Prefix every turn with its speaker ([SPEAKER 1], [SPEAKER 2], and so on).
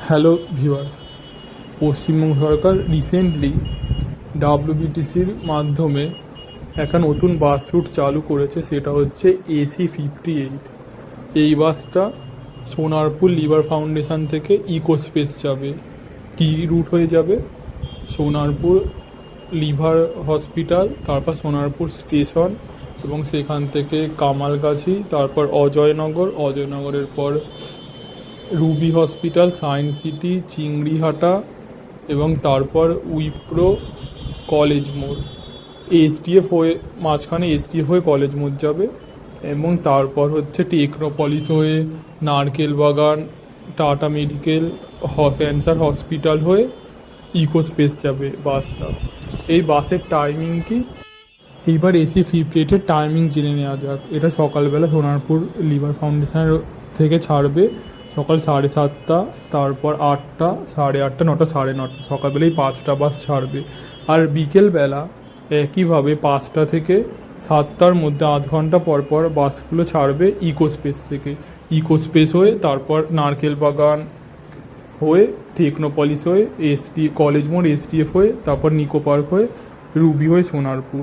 [SPEAKER 1] Hello viewers, Paschimbanga সরকার recently ডাব্লিউবিটিসির মাধ্যমে একটা নতুন বাস রুট চালু করেছে, সেটা হচ্ছে AC58। এই বাসটা সোনারপুর লিভার ফাউন্ডেশন থেকে ইকো স্পেস যাবে। কী রুট হয়ে যাবে? সোনারপুর লিভার হসপিটাল, তারপর সোনারপুর স্টেশন, এবং সেখান থেকে কামালগাছি, তারপর অজয়নগরের পর Ruby hospital, science city, Chingrighata, এবং তারপর উইপ্রো কলেজ মোড়। SDF হয়ে মাঝখানে SDF হয়ে কলেজ মোড় যাবে, এবং তারপর হচ্ছে টেকনোপলিস হয়ে নারকেল বাগান, টাটা মেডিকেল, ক্যান্সার হসপিটাল হয়ে ইকো স্পেস যাবে বাসটা। এই বাসের টাইমিং কি? এইবার AC58-এর টাইমিং জেনে নেওয়া যাক। এটা সকালবেলা সোনারপুর লিভার ফাউন্ডেশনের থেকে ছাড়বে সকাল 7:30, তারপর 8টা, 8:30, 9টা, 9:30। সকালবেলায় 5টা বাস ছাড়বে। আর বিকেলবেলা একইভাবে 5টা থেকে 7টার মধ্যে আধ ঘন্টা পর পর বাসগুলো ছাড়বে ইকো স্পেস থেকে। ইকো স্পেস হয়ে তারপর নারকেল বাগান হয়ে, টেকনোপলিস হয়ে, কলেজ মোড় SDF হয়ে, তারপর নিকো পার্ক হয়ে, রুবি হয়ে সোনারপুর।